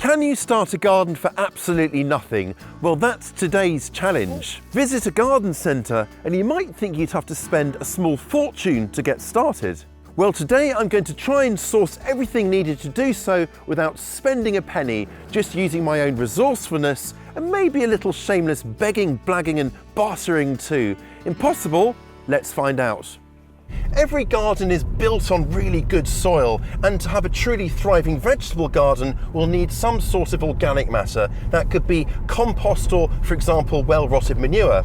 Can you start a garden for absolutely nothing? Well, that's today's challenge. Visit a garden centre and you might think you'd have to spend a small fortune to get started. Well, today I'm going to try and source everything needed to do so without spending a penny, just using my own resourcefulness and maybe a little shameless begging, blagging and bartering too. Impossible? Let's find out. Every garden is built on really good soil, and to have a truly thriving vegetable garden will need some sort of organic matter. That could be compost or, for example, well-rotted manure.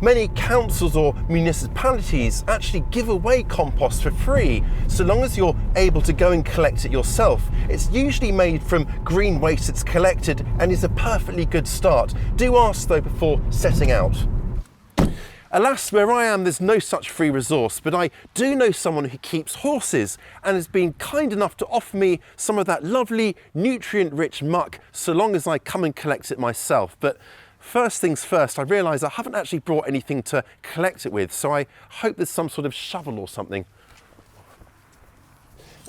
Many councils or municipalities actually give away compost for free, so long as you're able to go and collect it yourself. It's usually made from green waste that's collected and is a perfectly good start. Do ask though before setting out. Alas, where I am, there's no such free resource, but I do know someone who keeps horses and has been kind enough to offer me some of that lovely, nutrient-rich muck, so long as I come and collect it myself. But first things first, I realise I haven't actually brought anything to collect it with, so I hope there's some sort of shovel or something.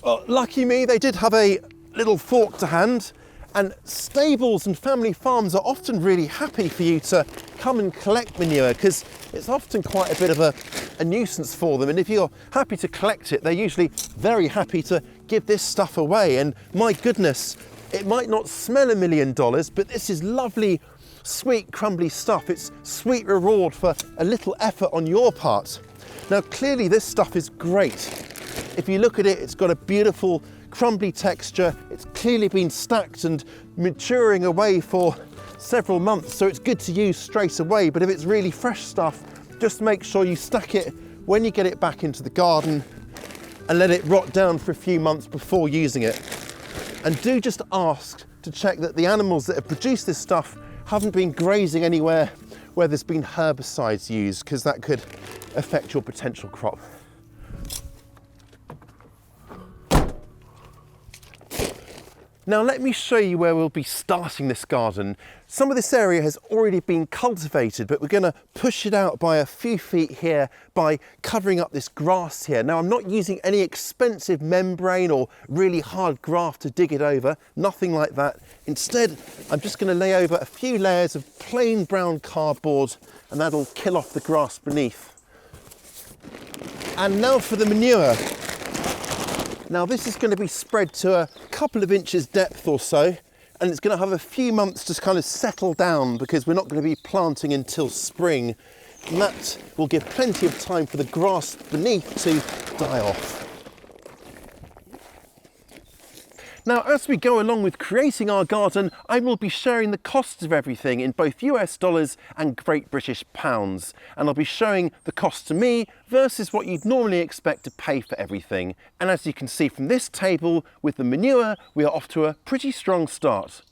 Well, lucky me, they did have a little fork to hand, and stables and family farms are often really happy for you to come and collect manure, because it's often quite a bit of a nuisance for them, and if you're happy to collect it, they're usually very happy to give this stuff away. And my goodness, it might not smell $1 million, but this is lovely, sweet, crumbly stuff. It's sweet reward for a little effort on your part. Now, clearly this stuff is great. If you look at it, it's got a beautiful crumbly texture. It's clearly been stacked and maturing away for several months, so it's good to use straight away. But if it's really fresh stuff, just make sure you stack it when you get it back into the garden and let it rot down for a few months before using it. And do just ask to check that the animals that have produced this stuff haven't been grazing anywhere where there's been herbicides used, because that could affect your potential crop. Now let me show you where we'll be starting this garden. Some of this area has already been cultivated, but we're going to push it out by a few feet here by covering up this grass here. Now I'm not using any expensive membrane or really hard graft to dig it over, nothing like that. Instead, I'm just going to lay over a few layers of plain brown cardboard, and that'll kill off the grass beneath. And now for the manure. Now this is going to be spread to a couple of inches depth or so, and it's going to have a few months to kind of settle down, because we're not going to be planting until spring, and that will give plenty of time for the grass beneath to die off. Now, as we go along with creating our garden, I will be sharing the costs of everything in both US dollars and Great British pounds. And I'll be showing the cost to me versus what you'd normally expect to pay for everything. And as you can see from this table, with the manure, we are off to a pretty strong start.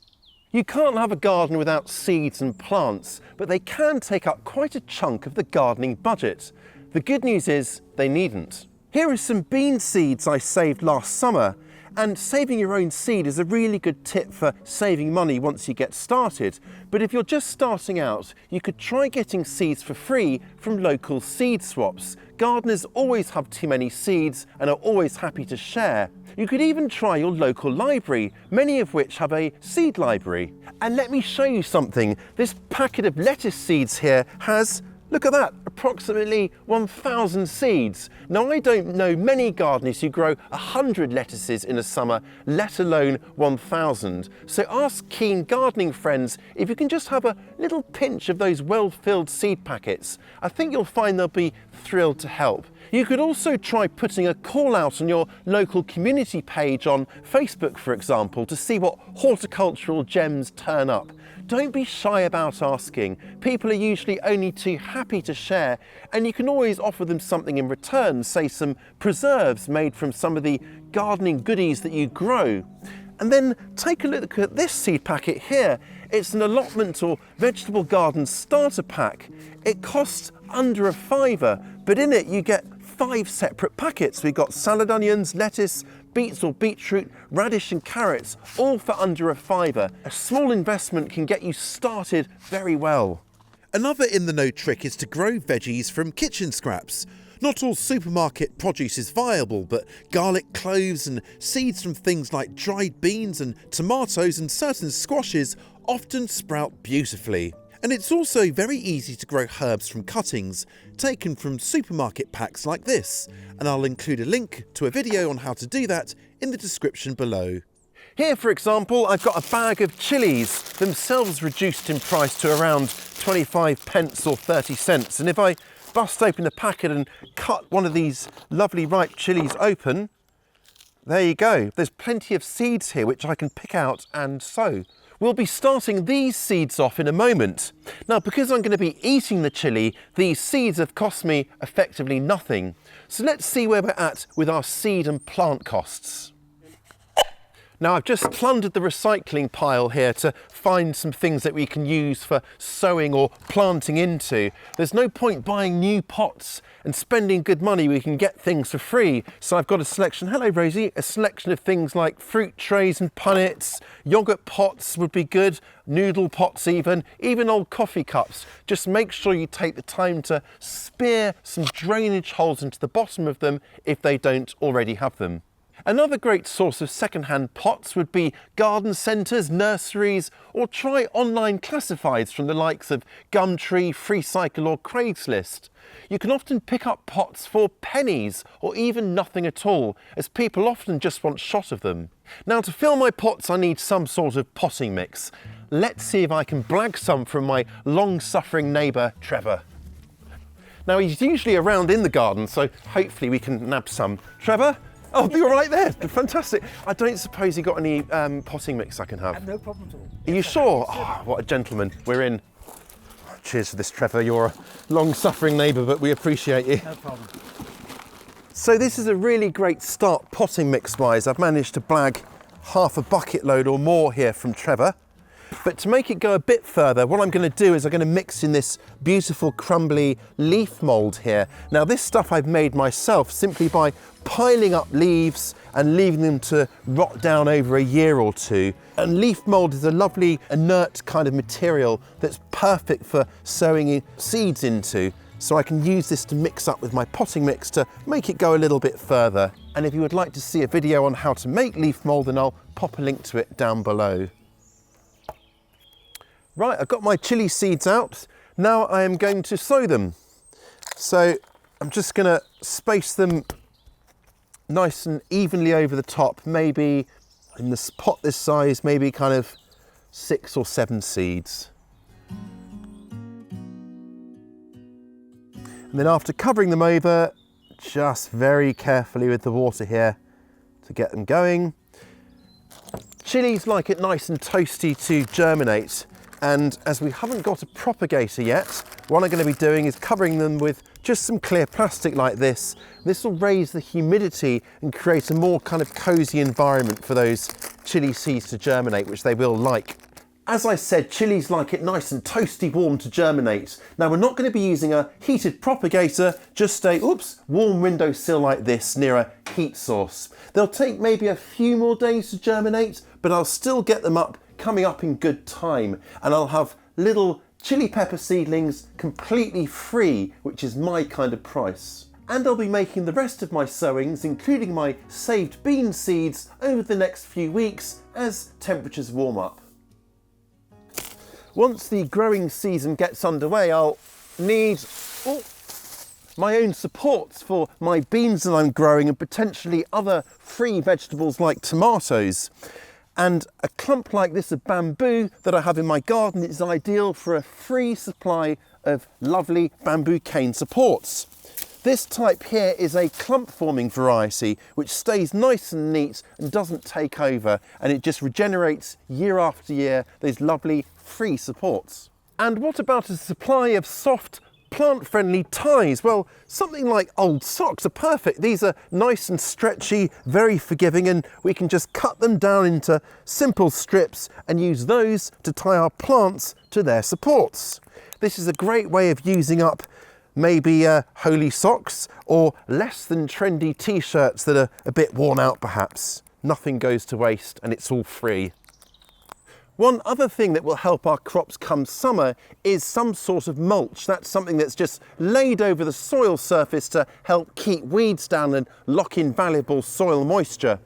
You can't have a garden without seeds and plants, but they can take up quite a chunk of the gardening budget. The good news is they needn't. Here are some bean seeds I saved last summer. And saving your own seed is a really good tip for saving money once you get started. But if you're just starting out, you could try getting seeds for free from local seed swaps. Gardeners always have too many seeds and are always happy to share. You could even try your local library, many of which have a seed library. And let me show you something. This packet of lettuce seeds here has, look at that, approximately 1,000 seeds. Now, I don't know many gardeners who grow 100 lettuces in a summer, let alone 1,000. So ask keen gardening friends if you can just have a little pinch of those well-filled seed packets. I think you'll find they'll be thrilled to help. You could also try putting a call out on your local community page on Facebook, for example, to see what horticultural gems turn up. Don't be shy about asking. People are usually only too happy to share, and you can always offer them something in return, say some preserves made from some of the gardening goodies that you grow. And then take a look at this seed packet here. It's an allotment or vegetable garden starter pack. It costs under $5, but in it you get 5 separate packets. We've got salad onions, lettuce, beets or beetroot, radish and carrots, all for under $5. A small investment can get you started very well. Another in the know trick is to grow veggies from kitchen scraps. Not all supermarket produce is viable, but garlic cloves and seeds from things like dried beans and tomatoes and certain squashes often sprout beautifully. And it's also very easy to grow herbs from cuttings, taken from supermarket packs like this, and I'll include a link to a video on how to do that in the description below. Here, for example, I've got a bag of chilies, themselves reduced in price to around 25 pence or 30 cents. And if I bust open the packet and cut one of these lovely ripe chilies open, there you go. There's plenty of seeds here which I can pick out and sow. We'll be starting these seeds off in a moment. Now, because I'm going to be eating the chilli, these seeds have cost me effectively nothing. So let's see where we're at with our seed and plant costs. Now, I've just plundered the recycling pile here to find some things that we can use for sowing or planting into. There's no point buying new pots and spending good money. We can get things for free. So I've got a selection, hello Rosie, a selection of things like fruit trays and punnets, yogurt pots would be good, noodle pots even old coffee cups. Just make sure you take the time to spear some drainage holes into the bottom of them if they don't already have them. Another great source of second-hand pots would be garden centres, nurseries, or try online classifieds from the likes of Gumtree, FreeCycle or Craigslist. You can often pick up pots for pennies or even nothing at all, as people often just want shot of them. Now, to fill my pots I need some sort of potting mix. Let's see if I can blag some from my long-suffering neighbour Trevor. Now, he's usually around in the garden, so hopefully we can nab some. Trevor? Oh, you're right there. Fantastic. I don't suppose you got any potting mix I can have? No problem at all. Are you sure? Oh, what a gentleman. We're in. Cheers for this, Trevor. You're a long-suffering neighbour, but we appreciate you. No problem. So this is a really great start potting mix-wise. I've managed to blag half a bucket load or more here from Trevor. But to make it go a bit further, what I'm going to do is I'm going to mix in this beautiful crumbly leaf mould here. Now, this stuff I've made myself simply by piling up leaves and leaving them to rot down over a year or two. And leaf mould is a lovely inert kind of material that's perfect for sowing seeds into. So I can use this to mix up with my potting mix to make it go a little bit further. And if you would like to see a video on how to make leaf mould, then I'll pop a link to it down below. Right, I've got my chilli seeds out. Now I am going to sow them. So I'm just going to space them nice and evenly over the top, maybe in this pot this size, maybe kind of 6 or 7 seeds. And then after covering them over, just very carefully with the water here to get them going. Chilies like it nice and toasty to germinate. And as we haven't got a propagator yet, what I'm going to be doing is covering them with just some clear plastic like this. This will raise the humidity and create a more kind of cosy environment for those chilli seeds to germinate, which they will like. As I said, chilies like it nice and toasty warm to germinate. Now, we're not going to be using a heated propagator, just a warm windowsill like this near a heat source. They'll take maybe a few more days to germinate, but I'll still get them coming up in good time, and I'll have little chili pepper seedlings completely free, which is my kind of price. And I'll be making the rest of my sowings, including my saved bean seeds, over the next few weeks as temperatures warm up. Once the growing season gets underway, I'll need my own supports for my beans that I'm growing and potentially other free vegetables like tomatoes. And a clump like this of bamboo that I have in my garden is ideal for a free supply of lovely bamboo cane supports. This type here is a clump forming variety which stays nice and neat and doesn't take over, and it just regenerates year after year those lovely free supports. And what about a supply of soft plant-friendly ties? Well, something like old socks are perfect. These are nice and stretchy, very forgiving, and we can just cut them down into simple strips and use those to tie our plants to their supports. This is a great way of using up maybe holey socks or less than trendy t-shirts that are a bit worn out perhaps. Nothing goes to waste and it's all free. One other thing that will help our crops come summer is some sort of mulch. That's something that's just laid over the soil surface to help keep weeds down and lock in valuable soil moisture.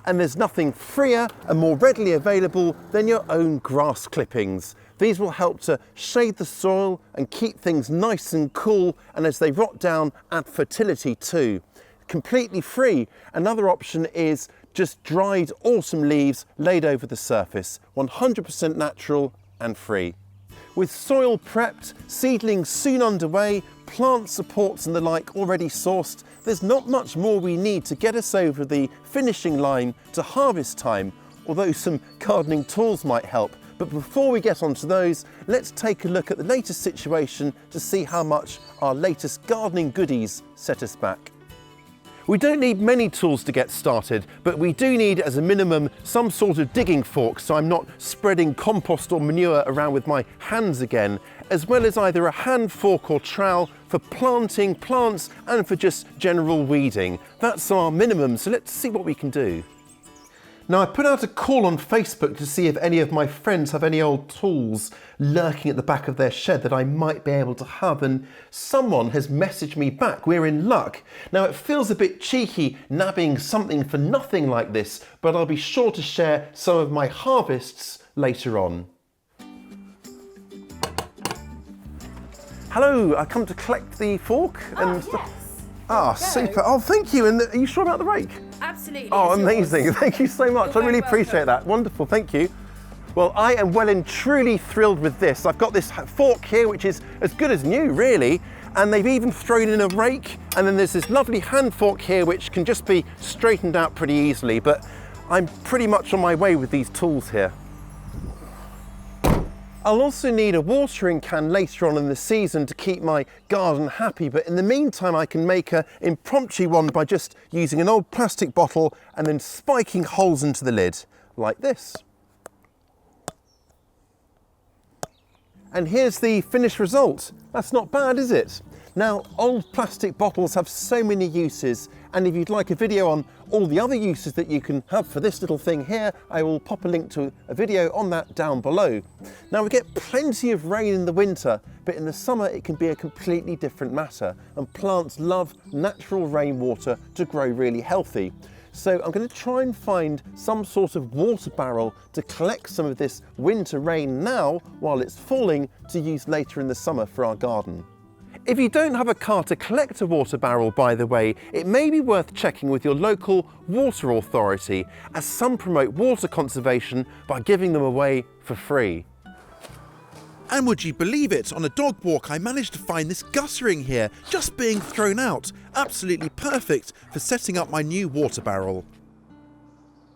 And there's nothing freer and more readily available than your own grass clippings. These will help to shade the soil and keep things nice and cool, and as they rot down, add fertility too. Completely free. Another option is just dried autumn leaves laid over the surface, 100% natural and free. With soil prepped, seedlings soon underway, plant supports and the like already sourced, there's not much more we need to get us over the finishing line to harvest time, although some gardening tools might help. But before we get onto those, let's take a look at the latest situation to see how much our latest gardening goodies set us back. We don't need many tools to get started, but we do need as a minimum some sort of digging fork so I'm not spreading compost or manure around with my hands again, as well as either a hand fork or trowel for planting plants and for just general weeding. That's our minimum, so let's see what we can do. Now, I put out a call on Facebook to see if any of my friends have any old tools lurking at the back of their shed that I might be able to have, and someone has messaged me back. We're in luck. Now, it feels a bit cheeky nabbing something for nothing like this, but I'll be sure to share some of my harvests later on. Hello, I come to collect the fork. Yes. Ah, super. Oh, thank you. And are you sure about the rake? Absolutely. Oh, amazing. Thank you so much. You're I really very appreciate that. Wonderful. Thank you. Well, I am well and truly thrilled with this. I've got this fork here, which is as good as new, really. And they've even thrown in a rake. And then there's this lovely hand fork here, which can just be straightened out pretty easily. But I'm pretty much on my way with these tools here. I'll also need a watering can later on in the season to keep my garden happy, but in the meantime I can make an impromptu one by just using an old plastic bottle and then spiking holes into the lid, like this. And here's the finished result. That's not bad, is it? Now, old plastic bottles have so many uses, and if you'd like a video on all the other uses that you can have for this little thing here, I will pop a link to a video on that down below. Now, we get plenty of rain in the winter, but in the summer it can be a completely different matter, and plants love natural rainwater to grow really healthy. So I'm going to try and find some sort of water barrel to collect some of this winter rain now while it's falling to use later in the summer for our garden. If you don't have a car to collect a water barrel, by the way, it may be worth checking with your local water authority, as some promote water conservation by giving them away for free. And would you believe it, on a dog walk I managed to find this guttering here, just being thrown out. Absolutely perfect for setting up my new water barrel.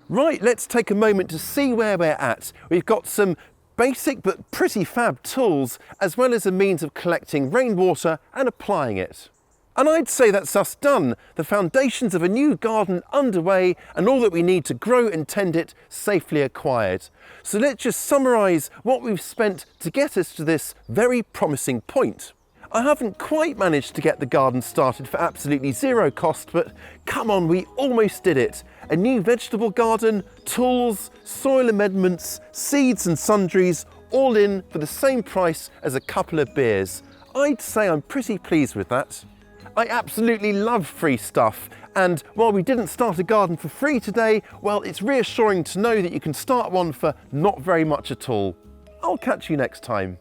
Right, let's take a moment to see where we're at. We've got some basic but pretty fab tools, as well as a means of collecting rainwater and applying it. And I'd say that's us done. The foundations of a new garden underway, and all that we need to grow and tend it safely acquired. So let's just summarise what we've spent to get us to this very promising point. I haven't quite managed to get the garden started for absolutely zero cost, but come on, we almost did it. A new vegetable garden, tools, soil amendments, seeds and sundries, all in for the same price as a couple of beers. I'd say I'm pretty pleased with that. I absolutely love free stuff, and while we didn't start a garden for free today, well, it's reassuring to know that you can start one for not very much at all. I'll catch you next time.